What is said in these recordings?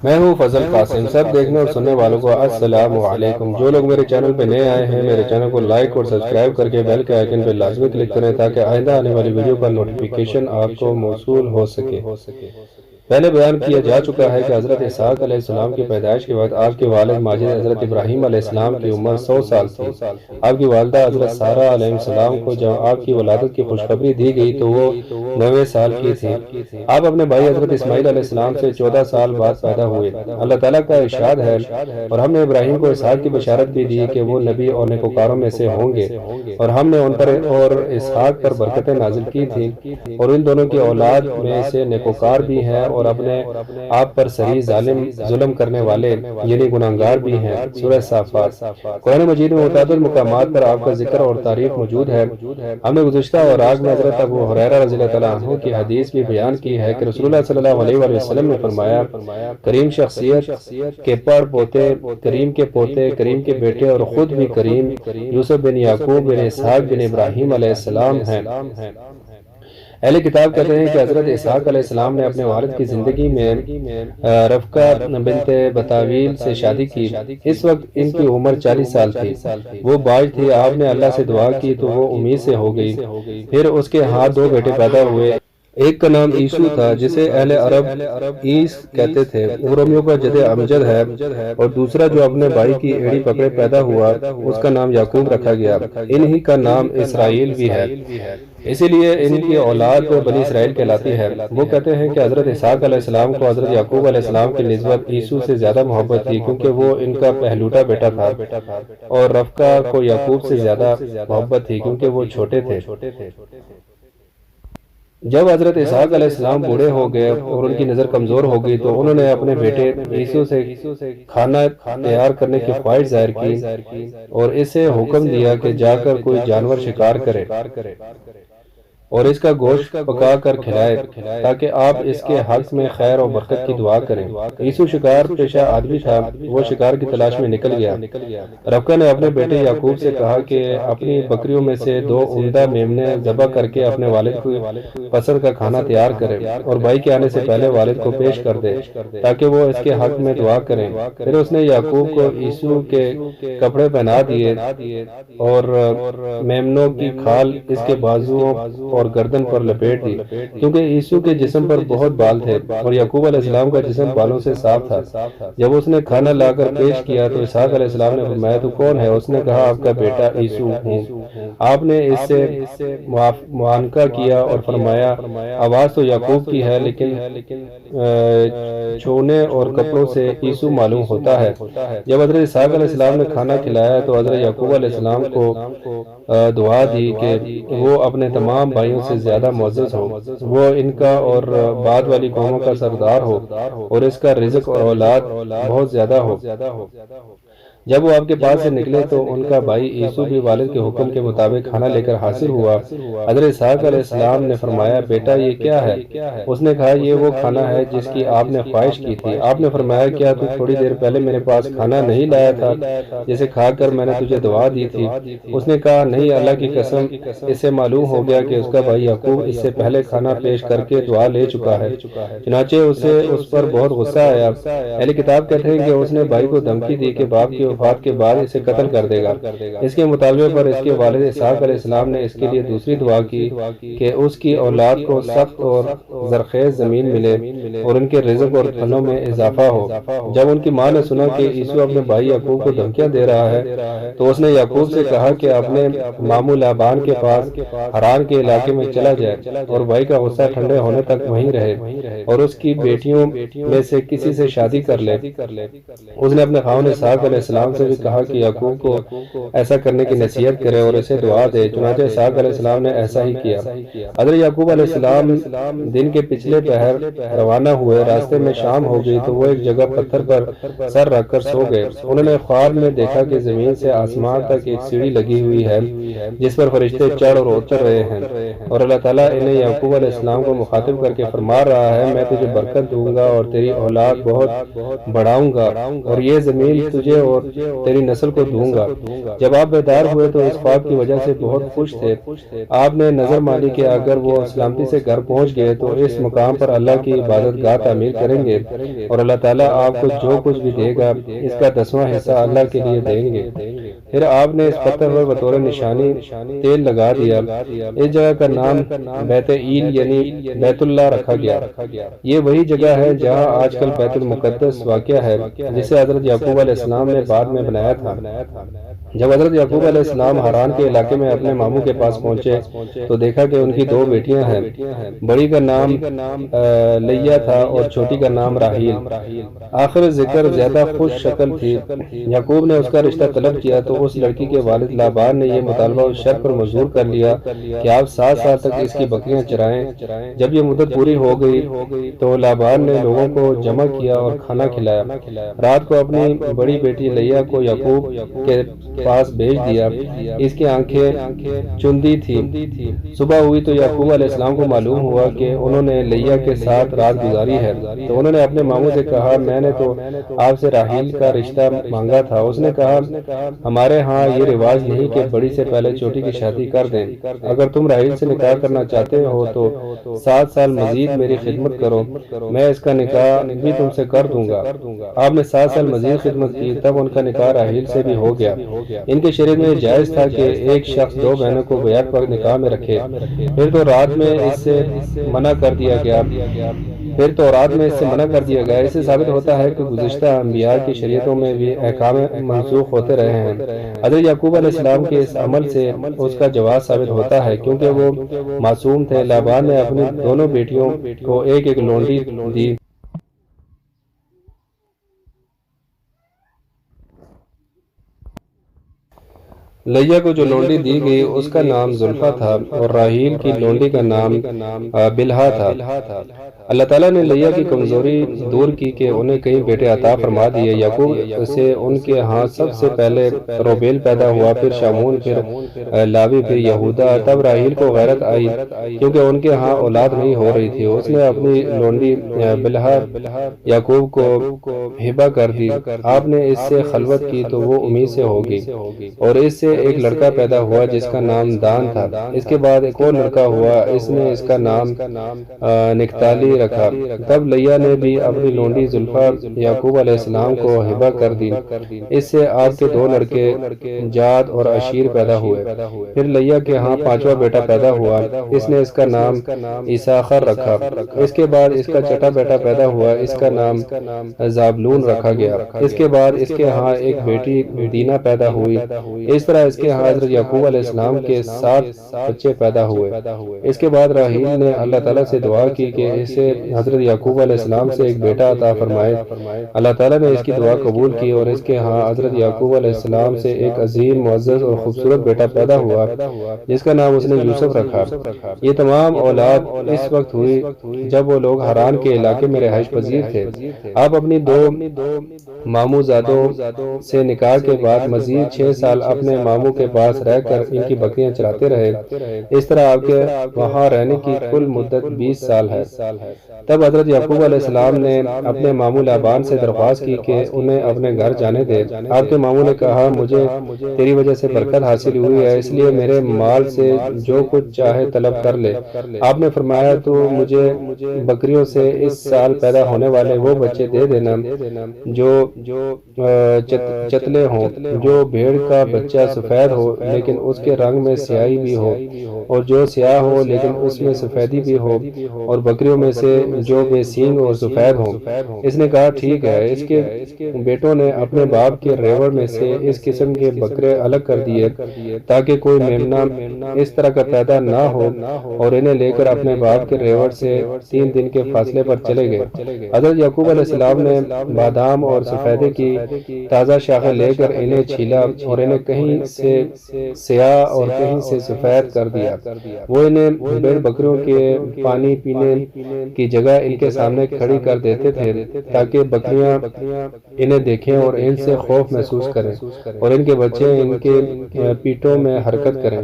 میں ہوں فضل قاسم۔ سب دیکھنے اور سننے والوں کو السلام علیکم۔ جو لوگ میرے چینل پہ نئے آئے ہیں میرے چینل کو لائک اور سبسکرائب کر کے بیل کے آئیکن پہ لازمی کلک کریں تاکہ آئندہ آنے والی ویڈیو کا نوٹیفیکیشن آپ کو موصول ہو سکے۔ پہلے بیان کیا جا چکا ہے کہ حضرت اسحاق علیہ السلام کی پیدائش کے بعد آپ کے والد ماجد حضرت ابراہیم علیہ السلام کی عمر 100 سال تھی۔ آپ کی والدہ حضرت سارہ علیہ السلام کو جب آپ کی ولادت کی خوشخبری دی گئی تو وہ 90 سال کی تھی۔ آپ اپنے بھائی حضرت اسماعیل علیہ السلام سے 14 سال بعد پیدا ہوئے۔ اللہ تعالیٰ کا ارشاد ہے اور ہم نے ابراہیم کو اسحاق کی بشارت بھی دی کہ وہ نبی اور نیکوکاروں میں سے ہوں گے، اور ہم نے ان پر اور اسحاق پر برکتیں نازل کی تھیں، اور ان دونوں کی اولاد میں سے نیکوکار بھی ہیں اور اپنے آپ پر صحیح ظلم کرنے والے یعنی گناہگار بھی ہیں۔ سورہ صافات۔ قرآن مجید میں متعدد مقامات پر آپ کا ذکر اور تعریف موجود ہے۔ ہم نے گزشتہ اوراق میں حضرت ابو ہریرہ رضی اللہ تعالیٰ عنہ کی حدیث بھی بیان کی ہے کہ رسول اللہ صلی اللہ علیہ وآلہ وسلم نے فرمایا، کریم شخصیت کے پڑ پوتے، کریم کے پوتے، کریم کے بیٹے اور خود بھی کریم یوسف بن یعقوب بن اسحاق بن ابراہیم علیہ السلام ہیں۔ اہل کتاب کہتے ہیں کہ حضرت اسحاق علیہ السلام نے اپنے والد کی زندگی میں رفقہ بنت بتاویل سے شادی کی۔ اس وقت ان کی عمر 40 سال تھی۔ وہ باج تھی۔ آپ نے اللہ سے دعا کی تو وہ امید سے ہو گئی۔ پھر اس کے ہاں 2 بیٹے پیدا ہوئے۔ ایک کا نام عیسو تھا جسے اہل عرب عیس کہتے تھے، وہ رومیوں کا جد امجد ہے، اور دوسرا جو اپنے بھائی کی ایڑی پکڑے پیدا ہوا اس کا نام یعقوب رکھا گیا۔ انہی کا نام اسرائیل بھی ہے، اسی لیے ان کی اولاد بنی اسرائیل کہلاتی ہے۔ وہ کہتے ہیں کہ حضرت اسحاق علیہ السلام کو حضرت یعقوب علیہ السلام کی نسبت عیسو سے زیادہ محبت تھی کیونکہ وہ ان کا پہلوٹا بیٹا تھا، اور رفقہ کو یعقوب سے زیادہ محبت تھی کیونکہ وہ چھوٹے تھے۔ جب حضرت اسحاق علیہ السلام بوڑھے ہو گئے اور ان کی نظر کمزور ہو گئی تو انہوں نے اپنے بیٹے عیسو سے کھانا تیار کرنے کی خواہش ظاہر کی اور اسے حکم دیا کہ جا کر کوئی جانور شکار کرے اور اس کا گوشت پکا کر کھلائے تاکہ آپ اس کے حق میں خیر و برکت کی دعا کریں۔ عیسو شکار پیشہ آدمی تھا، وہ شکار کی تلاش میں نکل گیا۔ رفقہ نے اپنے بیٹے یعقوب سے کہا کہ اپنی بکریوں میں سے 2 عمدہ میمنے ذبح کر کے اپنے والد کو پسند کا کھانا تیار کرے اور بھائی کے آنے سے پہلے والد کو پیش کر دے تاکہ وہ اس کے حق میں دعا کریں۔ پھر اس نے یعقوب کو عیسو کے کپڑے پہنا دیے اور میمنوں کی کھال اس کے بازوؤں اور گردن پر لپیٹ دی کیونکہ عیسو کے جسم پر بہت بال تھے اور یعقوب علیہ السلام کا جسم بالوں سے صاف تھا۔ جب اس نے کھانا لا کر پیش کیا تو اسحاق علیہ السلام نے فرمایا، تو کون ہے؟ اس نے کہا، آپ کا بیٹا عیسو ہوں۔ آپ نے اس سے معانقہ کیا اور فرمایا، آواز تو یعقوب کی ہے لیکن چھونے اور کپڑوں سے عیسو معلوم ہوتا ہے۔ جب حضرت اسحاق علیہ السلام نے کھانا کھلایا تو حضرت یعقوب علیہ السلام کو دعا دی کہ وہ اپنے تمام بھائیوں سے زیادہ معزز ہو، وہ ان کا اور بعد والی قوموں کا سردار ہو اور اس کا رزق اور اولاد بہت زیادہ ہو۔ جب وہ آپ کے پاس سے نکلے تو ان کا بھائی عیسو بھی والد کے حکم کے مطابق کھانا لے کر حاضر ہوا۔ حضرت اسحاق علیہ السلام نے فرمایا، بیٹا یہ کیا ہے؟ اس نے کہا، یہ وہ کھانا ہے جس کی آپ نے خواہش کی تھی۔ آپ نے فرمایا، کیا تو تھوڑی دیر پہلے میرے پاس کھانا نہیں لایا تھا جسے کھا کر میں نے تجھے دعا دی تھی؟ اس نے کہا، نہیں، اللہ کی قسم، اس سے معلوم ہو گیا کہ اس کا بھائی یعقوب اس سے پہلے کھانا پیش کر کے دعا لے چکا ہے۔ چنانچہ اسے اس پر بہت غصہ آیا۔ اہل کتاب کہتے ہیں کہ اس نے بھائی کو دھمکی دی کہ باپ کی وفات کے بعد اسے قتل کر دے گا۔ اس کے مطالبے پر اس کے والد اسحاق علیہ السلام نے اس کے لیے دوسری دعا کی کہ اس کی اولاد کو سخت اور زرخیز زمین ملے اور ان کے رزق اور پھلوں میں اضافہ ہو۔ جب ان کی ماں نے سنا کہ عیسو اپنے بھائی یعقوب کو دھمکیاں دے رہا ہے تو اس نے یعقوب سے کہا کہ اپنے ماموں لابان کے پاس حران کے علاقے میں چلا جائے اور بھائی کا غصہ ٹھنڈے ہونے تک وہیں رہے اور اس کی بیٹیوں میں سے کسی سے شادی کر لے۔ اس نے اپنے خاوند اسحاق علیہ السلام سے بھی کہا کہ یعقوب کو ایسا کرنے کی نصیحت کرے اور اسے دعا دے۔ چنانچہ اسحاق علیہ السلام نے ایسا ہی کیا۔ حضرت یعقوب علیہ السلام دن کے پچھلے پہر روانہ ہوئے۔ راستے میں شام ہو گئی تو وہ ایک جگہ پتھر پر سر رکھ کر سو گئے۔ انہوں نے خواب میں دیکھا کہ زمین سے آسمان تک ایک سیڑھی لگی ہوئی ہے جس پر فرشتے چڑھ اور اتر رہے ہیں، اور اللہ تعالیٰ انہیں یعقوب علیہ السلام کو مخاطب کر کے فرما رہا ہے، میں تجھے برکت دوں گا اور تیری اولاد بہت بڑھاؤں گا اور یہ زمین تجھے اور تیری نسل کو دوں گا۔ جب آپ بیدار ہوئے تو اس خواب کی وجہ سے بہت خوش تھے۔ آپ نے نظر مانی کہ اگر وہ سلامتی سے گھر پہنچ گئے تو اس مقام پر اللہ کی عبادت گاہ تعمیر کریں گے اور اللہ تعالیٰ آپ کو جو کچھ بھی دے گا اس کا 10واں حصہ اللہ کے لیے دیں گے۔ پھر آپ نے اس پتھر پر بطور نشانی تیل لگا دیا۔ اس جگہ کا نام بیت ایل یعنی بیت اللہ رکھا گیا۔ یہ وہی جگہ ہے جہاں آج کل بیت المقدس واقع ہے، جسے حضرت یعقوب علیہ السلام نے بعد میں بنایا تھا۔ جب حضرت یعقوب علیہ السلام حران کے علاقے میں اپنے ماموں کے پاس پہنچے تو دیکھا کہ ان کی 2 بیٹیاں ہیں۔ بڑی کا نام لیا تھا اور چھوٹی کا نام راحیل۔ آخر ذکر زیادہ خوش شکل تھی۔ یعقوب نے اس کا رشتہ طلب کیا تو اس لڑکی کے والد لابان نے یہ مطالبہ اس شرط پر منظور کر لیا کہ آپ 7 سال تک اس کی بکریاں چرائیں۔ جب یہ مدت پوری ہو گئی تو لابان نے لوگوں کو جمع کیا اور کھانا کھلایا۔ رات کو اپنی بڑی بیٹی لیا کو یعقوب کے پاس بھیج دیا۔ اس کی آنکھیں چندی تھی۔ صبح ہوئی تو یعقوب علیہ السلام کو معلوم ہوا کہ انہوں نے لیا کے ساتھ رات گزاری ہے، تو انہوں نے اپنے ماموں سے کہا میں نے تو آپ سے راحیل کا رشتہ مانگا تھا۔ اس نے کہا ہمارے ہاں یہ رواج نہیں کہ بڑی سے پہلے چھوٹی کی شادی کر دیں۔ اگر تم راحیل سے نکاح کرنا چاہتے ہو تو 7 سال مزید میری خدمت کرو، میں اس کا نکاح بھی تم سے کر دوں گا۔ آپ نے 7 سال مزید خدمت کی، تب ان کا نکاح راحیل سے بھی ہو گیا۔ ان کے شریعت میں جائز تھا کہ ایک شخص 2 بہنوں کو بیعت پر نکاح میں رکھے۔ پھر تو رات میں اس سے منع کر دیا گیا۔ اس سے ثابت ہوتا ہے کہ گزشتہ انبیاء کی شریعتوں میں بھی احکام منسوخ ہوتے رہے ہیں۔ حضرت یعقوب علیہ السلام کے اس عمل سے اس کا جواز ثابت ہوتا ہے کیونکہ وہ معصوم تھے۔ لابان نے اپنی دونوں بیٹیوں کو ایک ایک لونڈی دی۔ لیا کو جو لونڈی دی گئی اس کا نام زلفا تھا اور راحیل کی لونڈی کا نام بلہا تھا۔ اللہ تعالیٰ نے لیا کی کمزوری دور کی کہ انہیں کئی بیٹے عطا فرما دیے۔ یعقوب سے ان کے ہاں سب سے پہلے روبیل پیدا ہوا، پھر شامون، پھر لاوی، پھر یہودا۔ تب راحیل کو غیرت آئی کیونکہ ان کے ہاں اولاد نہیں ہو رہی تھی۔ اس نے اپنی لونڈی بلہا یعقوب کو ہبہ کر دی۔ آپ نے اس سے خلوت کی تو وہ امید سے ہو گئی اور اس سے ایک لڑکا پیدا ہوا جس کا نام دان تھا۔ اس کے بعد ایک اور لڑکا ہوا، اس نے اس کا نام نکتالی رکھا۔ تب لیا نے بھی اپنی لونڈی زلفا یعقوب علیہ السلام کو ہبہ کر دی۔ اس سے آپ کے 2 لڑکے جاد اور عشیر پیدا ہوئے۔ پھر لیا کے ہاں 5واں بیٹا پیدا ہوا، اس نے اس کا نام اساخر رکھا۔ اس کے بعد اس کا 6واں بیٹا پیدا ہوا، اس کا نام زابلون رکھا گیا۔ اس کے بعد اس کے ہاں ایک بیٹی دینا پیدا ہوئی۔ اس طرح اس کے ہاں حضرت یعقوب علیہ السلام کے 7 بچے پیدا ہوئے۔ اس کے بعد راحیل نے اللہ تعالیٰ سے دعا کی کہ اسے حضرت یعقوب علیہ السلام سے ایک بیٹا عطا فرمائے۔ اللہ تعالیٰ نے اس کی دعا قبول کی اور اس کے ہاں حضرت یعقوب علیہ السلام سے ایک عظیم، معزز اور خوبصورت بیٹا پیدا ہوا جس کا نام اس نے یوسف رکھا۔ یہ تمام اولاد اس وقت ہوئی جب وہ لوگ حران کے علاقے میں رہائش پذیر تھے۔ آپ اپنی 2 ماموں زادوں سے نکاح کے بعد مزید 6 سال اپنے ماموں کے پاس رہ کر ان کی بکریاں چراتے رہے۔ اس طرح آپ کے وہاں رہنے کی کل مدت 20 سال ہے۔ تب حضرت یعقوب علیہ السلام نے اپنے ماموں لابان سے درخواست کی کہ انہیں اپنے گھر جانے دے۔ آپ کے ماموں نے کہا مجھے تیری وجہ سے برکت حاصل ہوئی ہے، اس لیے میرے مال سے جو کچھ چاہے طلب کر لے۔ آپ نے فرمایا تو مجھے بکریوں سے اس سال پیدا ہونے والے وہ بچے دے دینا جو چتلے ہوں، جو بھیڑ کا بچہ سفید ہو لیکن اس کے رنگ میں سیاہی بھی ہو، اور جو سیاہ ہو لیکن اس میں سفیدی بھی ہو، اور بکریوں میں سے جو بے سینگ اور سفید ہو۔ اس نے کہا ٹھیک ہے۔ اس کے بیٹوں نے اپنے باپ کے ریوڑ میں سے اس قسم کے بکرے الگ کر دیے تاکہ کوئی میمنہ اس طرح کا پیدا نہ ہو، اور انہیں لے کر اپنے باپ کے ریوڑ سے 3 دن کے فاصلے پر چلے گئے۔ حضرت یعقوب علیہ السلام نے بادام اور سفیدے کی تازہ شاخیں لے کر انہیں چھیلا اور انہیں کہیں سے سیاہ اور کہیں سے سفید کر دیا۔ وہ انہیں بھیڑ بکریوں کے پانی پینے کی جگہ ان کے سامنے کھڑی کر دیتے تھے تاکہ بکریاں انہیں دیکھیں اور ان سے خوف محسوس کریں، اور ان کے بچے ان کے پیٹوں میں حرکت کریں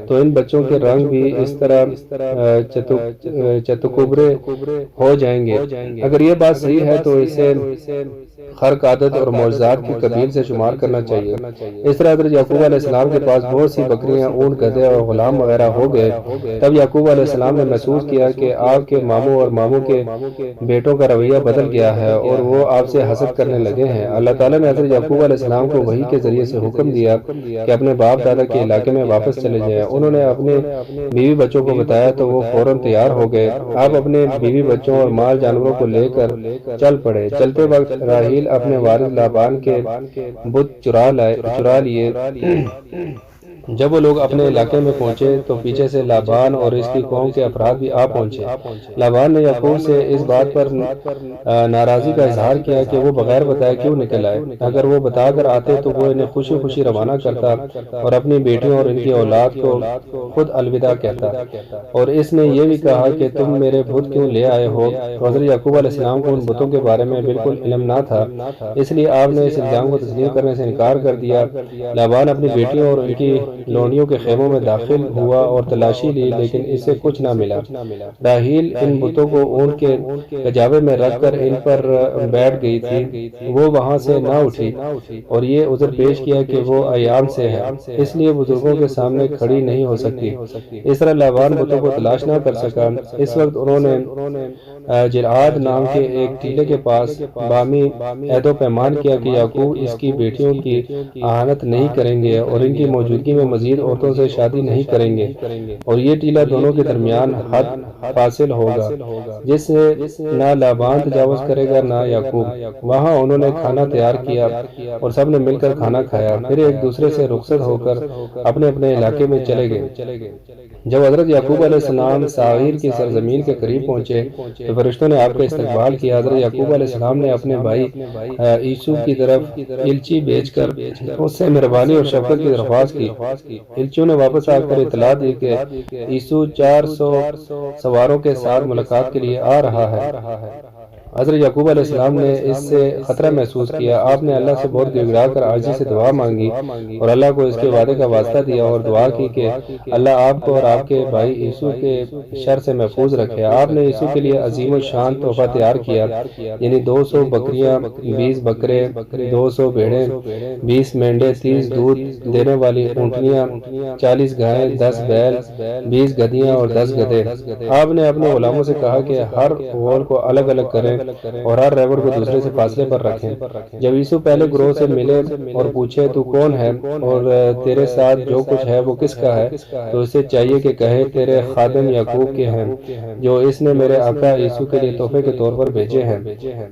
تو ان بچوں کے رنگ بھی اس طرح چتکبرے ہو جائیں گے۔ اگر یہ بات صحیح ہے تو اسے خرق عادت اور معجزات کی قبیل سے شمار کرنا چاہیے۔ اس طرح حضرت یعقوب علیہ السلام کے پاس بہت سی بکریاں، اونٹ، گدھے اور غلام وغیرہ ہو گئے۔ تب یعقوب علیہ السلام نے محسوس کیا کہ آپ کے ماموں اور ماموں کے بیٹوں کا رویہ بدل گیا ہے اور وہ آپ سے حسد کرنے لگے ہیں۔ اللہ تعالیٰ نے حضرت یعقوب علیہ السلام کو وحی کے ذریعے سے حکم دیا کہ اپنے باپ دادا کے علاقے میں واپس چلے جائیں۔ انہوں نے اپنے بیوی بچوں کو بتایا تو وہ فوراً تیار ہو گئے۔ آپ اپنے بیوی بچوں اور مال جانوروں کو لے کر چل پڑے۔ چلتے وقت راحیل اپنے والد لابان کے بت چرا لیے۔ جب وہ لوگ اپنے علاقے میں پہنچے تو پیچھے سے لابان اور اس کی قوم کے افراد بھی آ پہنچے۔ لابان نے یعقوب سے اس بات پر ناراضی کا اظہار کیا کہ وہ بغیر بتائے کیوں نکل آئے۔ اگر وہ بتا کر آتے تو وہ انہیں خوشی خوشی روانہ کرتا اور اپنی بیٹیوں اور ان کی اولاد کو خود الوداع کہتا۔ اور اس نے یہ بھی کہا کہ تم میرے بت کیوں لے آئے ہو؟ حضرت یعقوب علیہ السلام کو ان بتوں کے بارے میں بالکل علم نہ تھا، اس لیے آپ نے اس الزام کو تسلیم کرنے سے انکار کر دیا۔ لابان اپنی بیٹیوں اور ان کی لونڈیوں کے خیموں میں داخل ہوا اور تلاشی لی، لیکن اس سے کچھ نہ ملا۔ راحیل ان بتوں کو اونٹ کے کجاوے میں رکھ کر ان پر بیٹھ گئی تھی، وہ وہاں سے نہ اٹھی اور یہ عذر پیش کیا کہ وہ ایام سے ہے، اس لیے بزرگوں کے سامنے کھڑی نہیں ہو سکتی۔ اس طرح لابان بتوں کو تلاش نہ کر سکا۔ اس وقت انہوں نے جلعاد نام کے ایک ٹیلے کے پاس بامی عہد و پیمان کیا کہ یعقوب اس کی بیٹیوں کی اہانت نہیں کریں گے اور ان کی موجودگی میں مزید عورتوں سے شادی نہیں کریں گے، اور یہ ٹیلہ دونوں کے درمیان حد فاصل ہوگا جس سے نہ لابان تجاوز کرے گا نہ یعقوب۔ وہاں انہوں نے کھانا تیار کیا اور سب نے مل کر کھانا کھایا، پھر ایک دوسرے سے رخصت ہو کر اپنے اپنے علاقے میں چلے گئے۔ جب حضرت یعقوب علیہ السلام ساغیر کی سرزمین کے قریب پہنچے تو فرشتوں نے آپ کا استقبال کیا۔ حضرت یعقوب علیہ السلام نے اپنے بھائی عیسو کی طرف الچی بھیج کر اس سے مہربانی اور شفقت کی درخواست کی۔ الچیوں نے واپس آ کر اطلاع دی کہ عیسو 400 سواروں کے ساتھ ملاقات کے لیے آ رہا ہے۔ حضرت یعقوب علیہ السلام نے اس سے خطرہ محسوس کیا۔ آپ نے اللہ سے بہت گر گڑا کر عاجزی سے دعا مانگی اور اللہ کو اس کے وعدے کا واسطہ دیا اور دعا کی کہ اللہ آپ کو اور آپ کے بھائی عیسو کے شر سے محفوظ رکھے۔ آپ نے عیسو کے لیے عظیم الشان تحفہ تیار کیا، یعنی 200 بکریاں، 20 بکرے، 200 بھیڑیں، 20 مینڈے، 30 دودھ دینے والی اونٹنیاں، 40 گائیں، 10 بیل، 20 گدھیاں اور 10 گدھے۔ آپ نے اپنے غلاموں سے کہا کہ ہر غول کو الگ الگ کریں اور ہر ریوڑ کو دوسرے سے فاصلے پر رکھیں۔ جب عیسو پہلے گروہ سے ملے اور پوچھے تو کون ہے اور تیرے ساتھ جو کچھ ہے وہ کس کا ہے، تو اسے چاہیے کہ کہے تیرے خادم یعقوب کے ہیں جو اس نے میرے آقا عیسو کے لیے تحفے کے طور پر بھیجے ہیں۔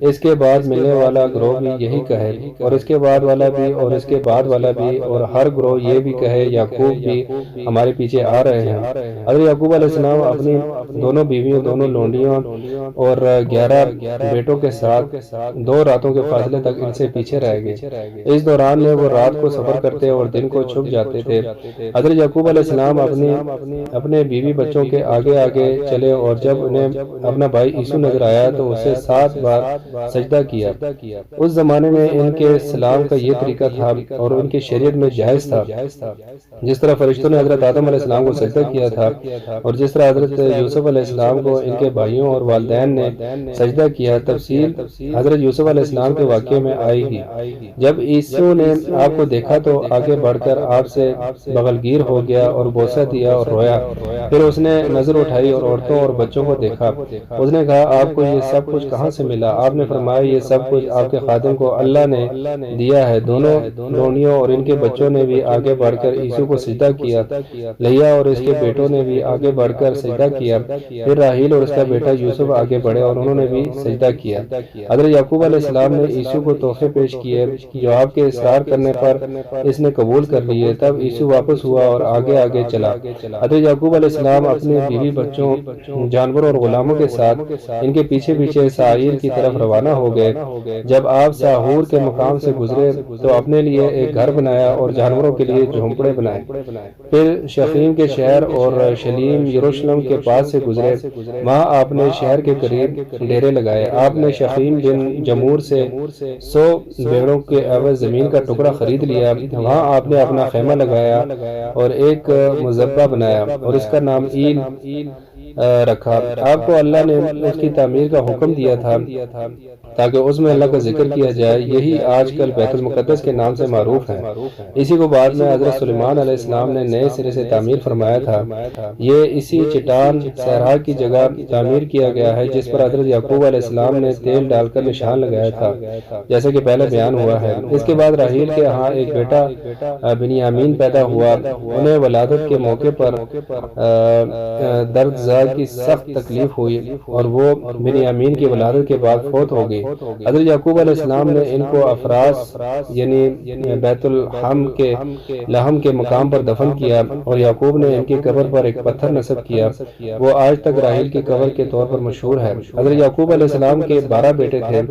اس کے بعد ملنے والا گروہ بھی یہی کہے اور اس کے بعد والا بھی اور اس کے بعد والا بھی، اور ہر گروہ یہ بھی کہے یعقوب بھی ہمارے پیچھے آ رہے ہیں۔ حضرت یعقوب علیہ السلام اپنی دونوں بیویوں، دونوں لونڈیوں اور 11 بیٹوں کے ساتھ 2 راتوں کے فاصلے تک ان سے پیچھے رہ گئے۔ اس دوران میں وہ رات کو سفر کرتے اور دن کو چھپ جاتے تھے۔ حضرت یعقوب علیہ السلام اپنے بیوی بچوں کے آگے آگے چلے اور جب انہیں اپنا بھائی عیسو نظر آیا تو اسے 7 بار سجدہ کیا۔ اس زمانے میں ان کے سلام کا یہ طریقہ تھا اور ان کی شریعت میں جائز تھا، جس طرح فرشتوں نے حضرت آدم علیہ السلام کو سجدہ کیا تھا اور جس طرح حضرت یوسف علیہ السلام کو ان کے بھائیوں اور والدین نے سجدہ کیا۔ تفصیل حضرت یوسف علیہ السلام کے واقعے میں آئے گی۔ جب عیسو نے آپ کو دیکھا تو آگے بڑھ کر آپ سے بغلگیر ہو گیا اور بوسہ دیا اور رویا۔ پھر اس نے نظر اٹھائی اور عورتوں اور بچوں کو دیکھا۔ اس نے کہا آپ کو یہ سب کچھ کہاں سے ملا؟ آپ نے فرمایا یہ سب کچھ آپ کے خادم کو اللہ نے دیا ہے۔ دونوں لونڈیوں اور ان کے بچوں نے بھی آگے بڑھ کر عیسو کو سجدہ کیا۔ لیا اور اس کے بیٹوں نے بھی آگے بڑھ کر سجدہ کیا۔ پھر راحیل اور اس کا بیٹا یوسف آگے بڑھے اور انہوں نے بھی سجدہ کیا۔ حضرت یعقوب علیہ السلام نے عیسو کو تحفے پیش کیے جو آپ کے اصرار کرنے پر اس نے قبول کر لیے۔ تب عیسو واپس ہوا اور آگے آگے چلا۔ حضرت یعقوب علیہ السلام اپنے بیوی بچوں، جانوروں اور غلاموں کے ساتھ ان کے پیچھے پیچھے ساحیر کی طرف روانہ ہو گئے۔ جب آپ ساحور کے مقام سے گزرے تو اپنے لیے ایک گھر بنایا اور جانوروں کے لیے جھونپڑے بنائے۔ پھر شخیم کے شہر اور شلیم یروشلم کے پاس سے گزرے، وہاں آپ نے شہر کے قریب ڈیرے لگائے۔ آپ نے شخیم بن جمور سے 100 بیڑوں کے عوض زمین کا ٹکڑا خرید لیا۔ وہاں آپ نے اپنا خیمہ لگایا اور ایک مذبح بنایا اور اس کا نام ایل رکھا۔ آپ کو اللہ نے اس کی تعمیر کا حکم دیا تھا تاکہ اس میں اللہ کا ذکر کیا جائے، یہی آج کل بیت المقدس کے نام سے معروف ہے۔ اسی کو بعد میں حضرت سلیمان علیہ السلام نے نئے سرے سے تعمیر فرمایا تھا۔ یہ اسی چٹان صحرا کی جگہ تعمیر کیا گیا ہے جس پر حضرت یعقوب علیہ السلام نے تیل ڈال کر نشان لگایا تھا، جیسا کہ پہلے بیان ہوا ہے۔ اس کے بعد راحیل کے ہاں ایک بیٹا بنیامین پیدا ہوا۔ انہیں ولادت کے موقع پر درد زا کی سخت تکلیف ہوئی اور وہ بنیامین کی ولادت کے بعد فوت ہو گئی۔ حضرت یعقوب علیہ السلام نے ان کو افراس یعنی بیت لحم کے مقام پر دفن کیا، اور یعقوب نے ان کی قبر پر ایک پتھر نصب کیا۔ وہ آج تک راحیل کی قبر کے طور پر مشہور ہے۔ حضرت یعقوب علیہ السلام کے 12 بیٹے تھے۔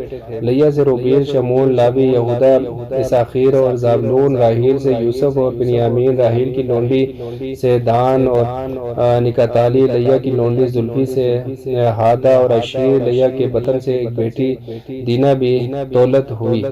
لیا سے روبیل، شمون، لاوی، یہودا، اساخیر اور زابلون، راحیل سے یوسف اور بنیامین، راحیل کی لونڈی سے دان اور نکتالی، لیا کی لونڈی زلفی سے ہادا اور اشیر، لیا کے بطن سے ایک بیٹی دینا بھی دولت ہوئی۔